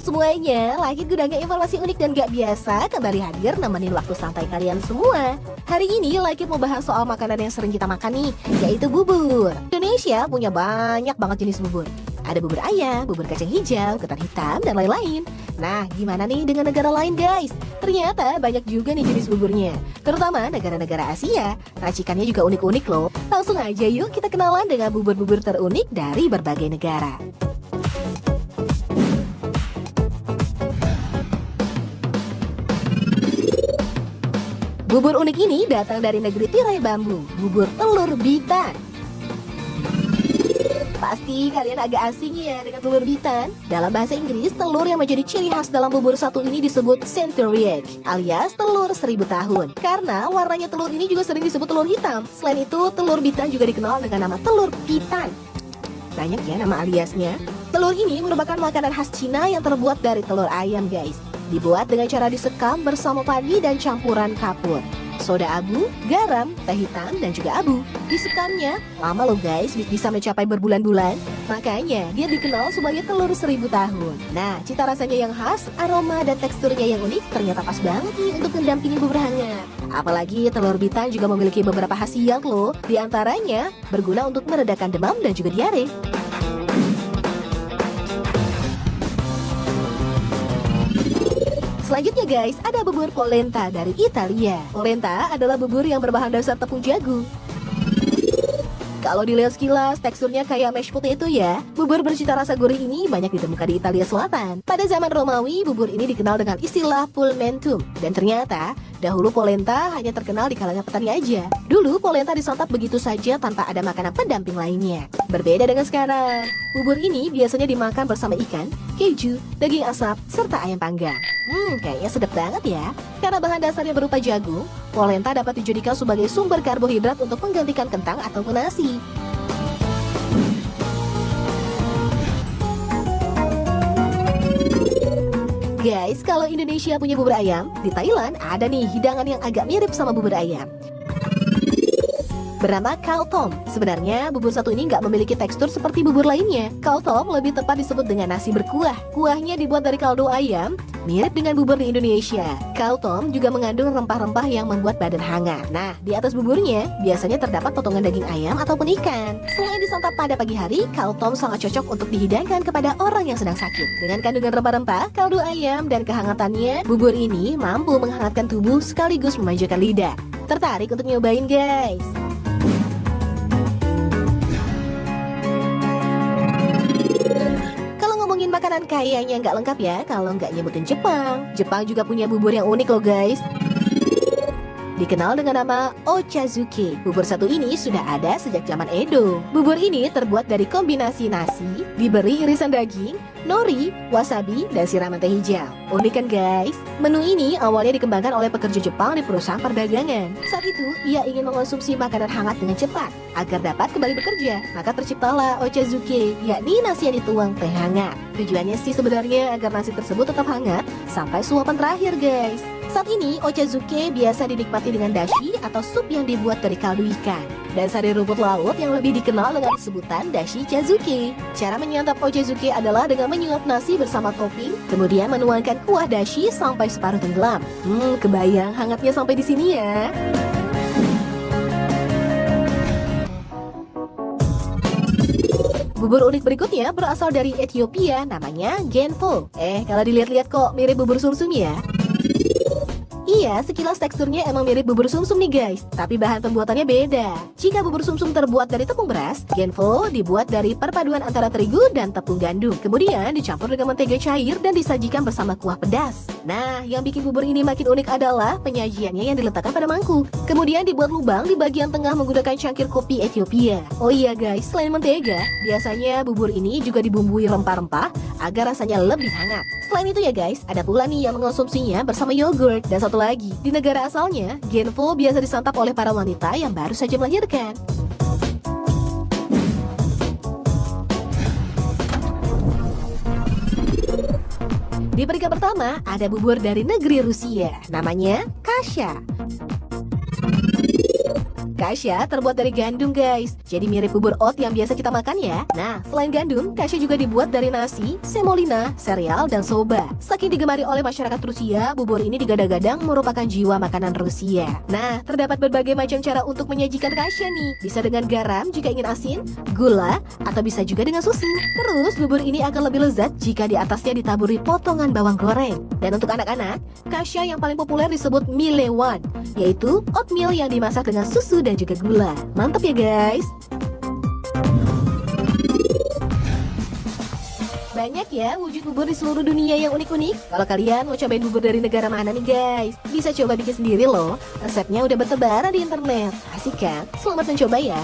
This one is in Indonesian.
semuanya, lagi gudangnya informasi unik dan gak biasa kembali hadir nemenin waktu santai kalian semua. Hari ini lagi mau bahas soal makanan yang sering kita makan nih, yaitu bubur. Indonesia punya banyak banget jenis bubur. Ada bubur ayam, bubur kacang hijau, ketan hitam, dan lain-lain. Nah, gimana nih dengan negara lain guys? Ternyata banyak juga nih jenis buburnya, terutama negara-negara Asia. Racikannya juga unik-unik loh. Langsung aja yuk kita kenalan dengan bubur-bubur terunik dari berbagai negara. Bubur unik ini datang dari negeri tirai bambu, bubur telur bitan. Pasti kalian agak asing ya dengan telur bitan. Dalam bahasa Inggris, telur yang menjadi ciri khas dalam bubur satu ini disebut century egg, alias telur 1000 tahun. Karena warnanya telur ini juga sering disebut telur hitam. Selain itu, telur bitan juga dikenal dengan nama telur pitan. Banyak ya nama aliasnya. Telur ini merupakan makanan khas Cina yang terbuat dari telur ayam guys. Dibuat dengan cara disekam bersama padi dan campuran kapur, soda abu, garam, teh hitam, dan juga abu. Disekamnya lama loh guys, bisa mencapai berbulan-bulan. Makanya dia dikenal sebagai telur 1000 tahun. Nah, cita rasanya yang khas, aroma dan teksturnya yang unik ternyata pas banget nih untuk mendampingi bubur hangat. Apalagi telur bitan juga memiliki beberapa khasiat loh. Di antaranya berguna untuk meredakan demam dan juga diare. Selanjutnya guys, ada bubur polenta dari Italia. Polenta adalah bubur yang berbahan dasar tepung jagung. Kalau dilihat sekilas, teksturnya kayak mashed potato ya. Bubur bercita rasa gurih ini banyak ditemukan di Italia Selatan. Pada zaman Romawi, bubur ini dikenal dengan istilah pulmentum. Dan ternyata, dahulu polenta hanya terkenal di kalangan petani aja. Dulu polenta disantap begitu saja tanpa ada makanan pendamping lainnya. Berbeda dengan sekarang, bubur ini biasanya dimakan bersama ikan, keju, daging asap, serta ayam panggang. Kayaknya sedap banget ya. Karena bahan dasarnya berupa jagung, polenta dapat dijadikan sebagai sumber karbohidrat untuk menggantikan kentang ataupun nasi. Guys, kalau Indonesia punya bubur ayam, di Thailand ada nih hidangan yang agak mirip sama bubur ayam, bernama khao tom. Sebenarnya bubur satu ini nggak memiliki tekstur seperti bubur lainnya. Khao tom lebih tepat disebut dengan nasi berkuah. Kuahnya dibuat dari kaldu ayam, mirip dengan bubur di Indonesia. Khao tom juga mengandung rempah-rempah yang membuat badan hangat. Nah, di atas buburnya biasanya terdapat potongan daging ayam ataupun ikan. Selain disantap pada pagi hari, khao tom sangat cocok untuk dihidangkan kepada orang yang sedang sakit. Dengan kandungan rempah-rempah, kaldu ayam, dan kehangatannya, bubur ini mampu menghangatkan tubuh sekaligus memanjakan lidah. Tertarik untuk nyobain guys? Makanan kayaknya nggak lengkap ya kalau nggak nyebutin Jepang. Jepang juga punya bubur yang unik loh guys. Dikenal dengan nama ochazuke. Bubur satu ini sudah ada sejak zaman Edo. Bubur ini terbuat dari kombinasi nasi, diberi irisan daging, nori, wasabi, dan siraman teh hijau. Unik kan guys? Menu ini awalnya dikembangkan oleh pekerja Jepang di perusahaan perdagangan. Saat itu, ia ingin mengonsumsi makanan hangat dengan cepat agar dapat kembali bekerja. Maka terciptalah ochazuke, yakni nasi yang dituang teh hangat. Tujuannya sih sebenarnya agar nasi tersebut tetap hangat sampai suapan terakhir guys. Saat ini, ochazuke biasa dinikmati dengan dashi atau sup yang dibuat dari kaldu ikan dan sari rumput laut yang lebih dikenal dengan sebutan dashi chazuke. Cara menyantap ochazuke adalah dengan menyuap nasi bersama topping, kemudian menuangkan kuah dashi sampai separuh tenggelam. Kebayang hangatnya sampai di sini ya. Bubur unik berikutnya berasal dari Ethiopia, namanya genpo. Kalau dilihat-lihat kok mirip bubur sumsum ya? Iya, sekilas teksturnya emang mirip bubur sumsum nih guys, tapi bahan pembuatannya beda. Jika bubur sumsum terbuat dari tepung beras, genpo dibuat dari perpaduan antara terigu dan tepung gandum. Kemudian dicampur dengan mentega cair dan disajikan bersama kuah pedas. Nah, yang bikin bubur ini makin unik adalah penyajiannya yang diletakkan pada mangkuk. Kemudian dibuat lubang di bagian tengah menggunakan cangkir kopi Ethiopia. Oh iya guys, selain mentega, biasanya bubur ini juga dibumbui rempah-rempah agar rasanya lebih hangat. Selain itu ya guys, ada pula nih yang mengonsumsinya bersama yogurt. Dan satu lagi, di negara asalnya, genpo biasa disantap oleh para wanita yang baru saja melahirkan. Di peringkat pertama, ada bubur dari negeri Rusia, namanya kasha. Kasya terbuat dari gandum guys, jadi mirip bubur oat yang biasa kita makan ya. Nah, selain gandum, kasya juga dibuat dari nasi, semolina, sereal, dan soba. Saking digemari oleh masyarakat Rusia, bubur ini digadang-gadang merupakan jiwa makanan Rusia. Nah, terdapat berbagai macam cara untuk menyajikan kasya nih. Bisa dengan garam jika ingin asin, gula, atau bisa juga dengan susu. Terus, bubur ini akan lebih lezat jika di atasnya ditaburi potongan bawang goreng. Dan untuk anak-anak, kasya yang paling populer disebut milewan, yaitu oatmeal yang dimasak dengan susu dan juga gula. Mantap ya guys. Banyak ya wujud bubur di seluruh dunia yang unik-unik. Kalau kalian mau cobain bubur dari negara mana nih guys, bisa coba bikin sendiri loh. Resepnya udah bertebaran di internet. Asik kan? Selamat mencoba ya.